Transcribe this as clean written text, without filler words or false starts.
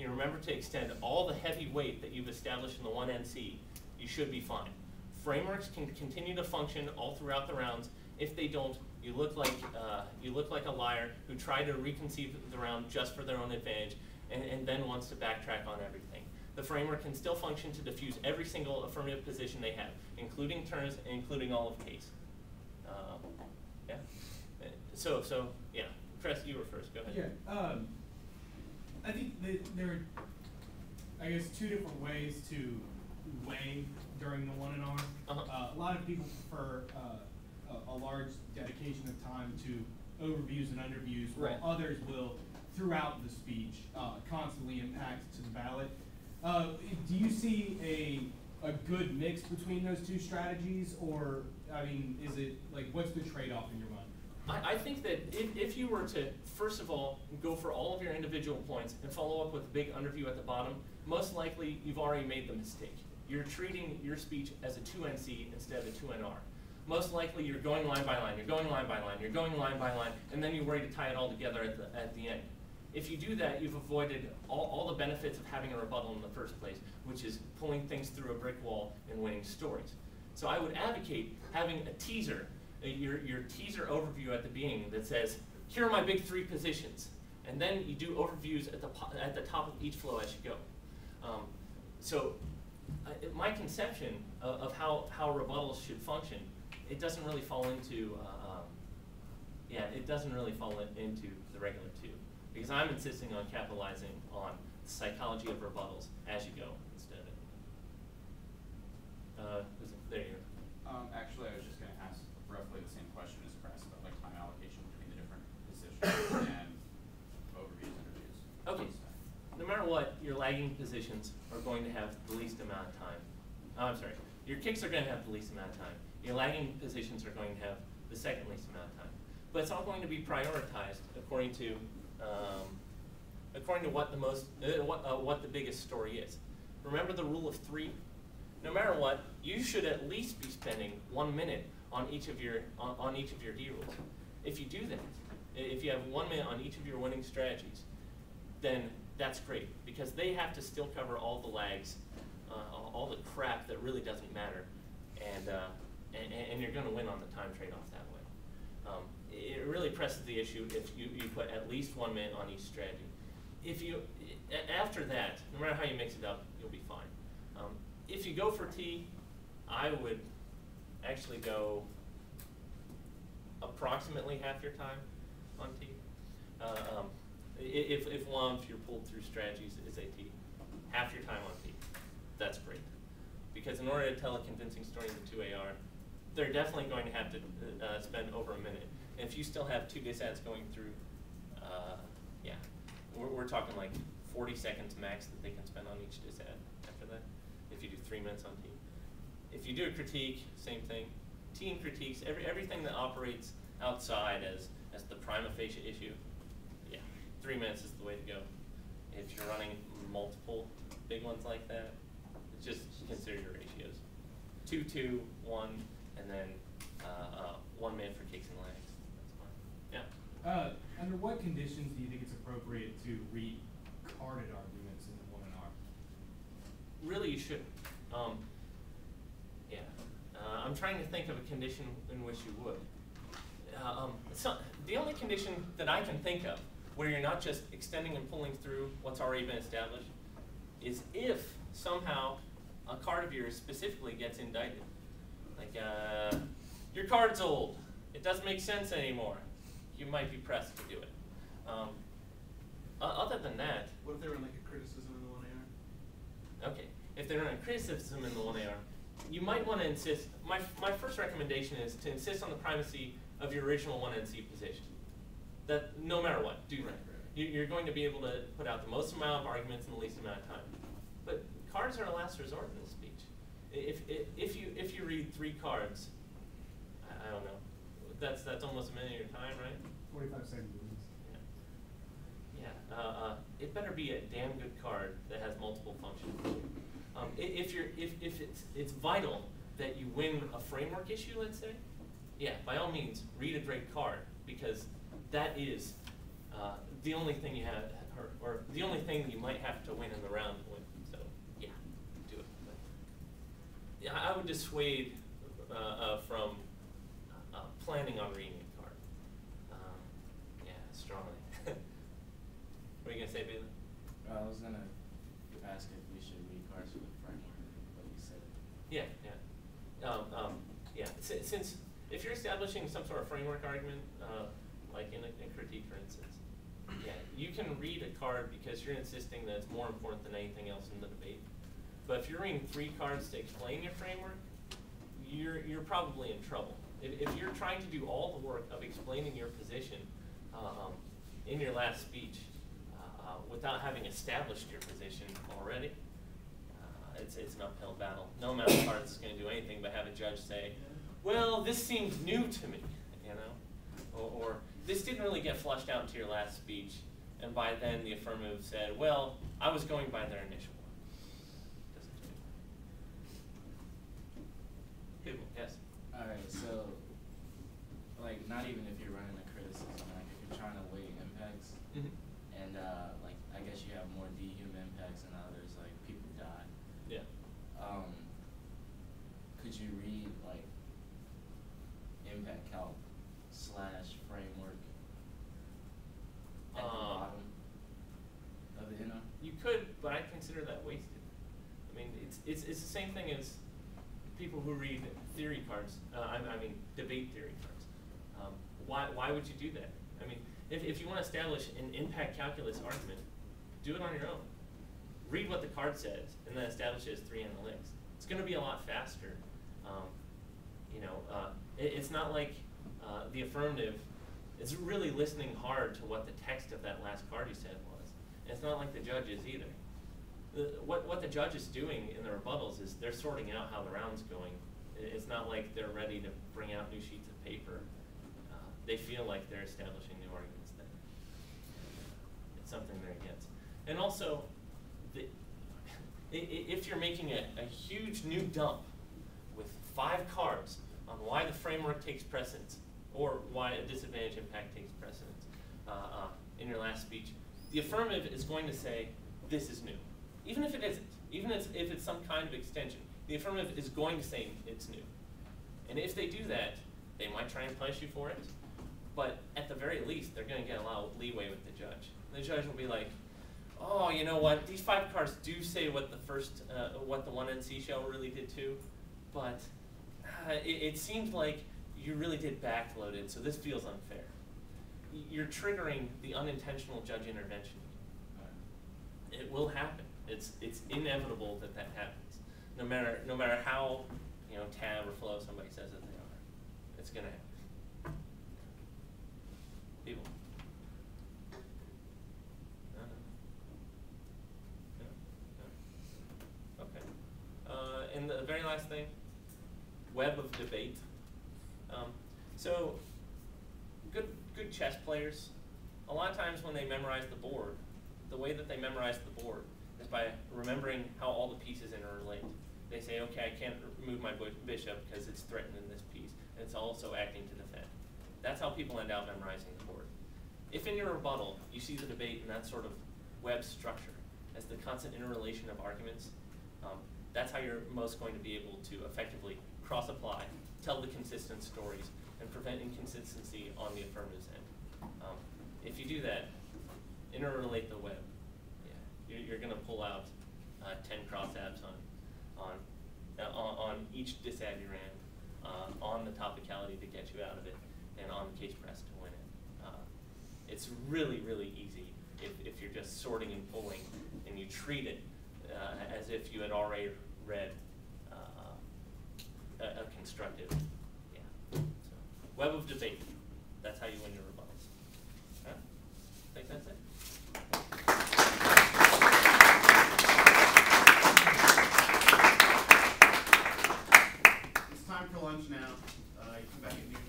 you remember to extend all the heavy weight that you've established in the 1NC, you should be fine. Frameworks can continue to function all throughout the rounds. If they don't, you look like a liar who tried to reconceive the round just for their own advantage and then wants to backtrack on everything. The framework can still function to diffuse every single affirmative position they have, including turns and including all of case. Yeah. So yeah. Cress, you were first. Go ahead. Yeah. I think that there are, I guess, two different ways to weigh during the 1NR. A lot of people prefer a large dedication of time to overviews and underviews, while others will, throughout the speech, constantly impact to the ballot. Do you see a good mix between those two strategies, or, I mean, is it, like, what's the trade-off in your mind? I think that if you were to, first of all, go for all of your individual points and follow up with a big underview at the bottom, most likely you've already made the mistake. You're treating your speech as a 2NC instead of a 2NR. Most likely you're going line by line, you're going line by line, you're going line by line, and then you're worried to tie it all together at the end. If you do that, you've avoided all the benefits of having a rebuttal in the first place, which is pulling things through a brick wall and winning stories. So I would advocate having a teaser, your teaser overview at the beginning that says, here are my big 3 positions. And then you do overviews at the top of each flow as you go. My conception of how rebuttals should function, it doesn't really fall into, into the regular 2. Because I'm insisting on capitalizing on the psychology of rebuttals as you go instead of it. There you go. Actually, I was just going to ask roughly the same question as Cress about like time allocation between the different positions and overviews, interviews. Okay. No matter what, your lagging positions are going to have the least amount of time. I'm sorry. Your kicks are going to have the least amount of time. Your lagging positions are going to have the second least amount of time. But it's all going to be prioritized according to what the biggest story is. Remember the rule of 3? No matter what, you should at least be spending 1 minute on each of your D rules. If you do that, if you have 1 minute on each of your winning strategies, then that's great, because they have to still cover all the lags, all the crap that really doesn't matter, and you're going to win on the time trade-off that way. It really presses the issue if you put at least 1 minute on each strategy. If you, after that, no matter how you mix it up, you'll be fine. If you go for T, I would actually go approximately half your time on T. If your pulled through strategies is a T, half your time on T. That's great. Because in order to tell a convincing story in the 2AR, they're definitely going to have to spend over a minute. And if you still have 2 disads going through, we're talking like 40 seconds max that they can spend on each disad after that, if you do 3 minutes on T. If you do a critique, same thing. Team critiques, everything that operates outside as the prima facie issue, 3 minutes is the way to go. If you're running multiple big ones like that, just consider your ratios. 2, 2, 1, and then 1 minute for kicks and lags. That's fine. Yeah. Under what conditions do you think it's appropriate to read carded arguments in the 1NR? Really, you shouldn't. I'm trying to think of a condition in which you would. The only condition that I can think of where you're not just extending and pulling through what's already been established is if somehow a card of yours specifically gets indicted. Like, your card's old. It doesn't make sense anymore. You might be pressed to do it. Other than that... What if they run like a criticism in the 1AR? Okay, if they run a criticism in the 1AR, you might want to insist, my first recommendation is to insist on the primacy of your original 1NC position. That no matter what, do that. You're going to be able to put out the most amount of arguments in the least amount of time. But cards are a last resort in this speech. If you read 3 cards, I don't know, that's almost a minute of your time, right? 45 seconds. It better be a damn good card that has multiple functions. If it's vital that you win a framework issue, let's say, by all means, read a great card, because that is the only thing you have or the only thing you might have to win in the round to win. So yeah, do it. But, yeah, I would dissuade from planning on reading a card. Yeah, strongly. What are you gonna say, Bailey? I was gonna ask if we should read cards with framework, but you said it. Yeah, yeah. Yeah, since if you're establishing some sort of framework argument, like in a critique, for instance, yeah, you can read a card because you're insisting that it's more important than anything else in the debate. But if you're reading 3 cards to explain your framework, you're probably in trouble. If you're trying to do all the work of explaining your position in your last speech without having established your position already, it's an uphill battle. No amount of cards is going to do anything but have a judge say, well, this seemed new to me, you know, or this didn't really get flushed out into your last speech, and by then the affirmative said, well, I was going by their initial one. Doesn't do it. People, yes? Alright, so, like, not even if you're running a criticism, like, if you're trying to weigh impacts, and, like, I guess you have more dehuman impacts than others, like, people die. Yeah. Could you read, like, impact calc / framework at the bottom of the NO? You could, but I consider that wasted. I mean, it's the same thing as people who read theory cards. I mean, debate theory cards. Why would you do that? I mean, if you want to establish an impact calculus argument, do it on your own. Read what the card says, and then establish it as 3 analytics. It's going to be a lot faster. You know, it's not like the affirmative is really listening hard to what the text of that last card you said was. And it's not like the judge is either. What the judge is doing in the rebuttals is they're sorting out how the round's going. It's not like they're ready to bring out new sheets of paper. They feel like they're establishing new arguments then. It's something they're against. And also, if you're making a huge new dump with 5 cards on why the framework takes precedence or why a disadvantage impact takes precedence in your last speech, the affirmative is going to say, this is new. Even if it isn't, even if it's some kind of extension, the affirmative is going to say it's new. And if they do that, they might try and punish you for it, but at the very least, they're going to get a lot of leeway with the judge. The judge will be like, oh, you know what? These 5 cards do say what the what the 1NC shell really did too, but it seems like you really did backload it, so this feels unfair. You're triggering the unintentional judge intervention. It will happen. It's inevitable that that happens. No matter how tab or flow somebody says that they are, it's going to happen. People. Okay. And the very last thing, web of debate. So good chess players, a lot of times when they memorize the board, the way that they memorize the board is by remembering how all the pieces interrelate. They say, okay, I can't move my bishop because it's threatened in this piece, and it's also acting to defend. That's how people end out memorizing the board. If in your rebuttal you see the debate in that sort of web structure, as the constant interrelation of arguments, that's how you're most going to be able to effectively cross-apply, tell the consistent stories, and prevent inconsistency on the affirmative's end. If you do that, interrelate the web, yeah, you're going to pull out 10 cross-abs on each disad you ran, on the topicality to get you out of it, and on the case press to win it. It's really, really easy if you're just sorting and pulling, and you treat it as if you had already read a constructive, yeah. So, web of debate, that's how you win your rebuttals. Huh? I think that's it. It's time for lunch now. You come back at noon.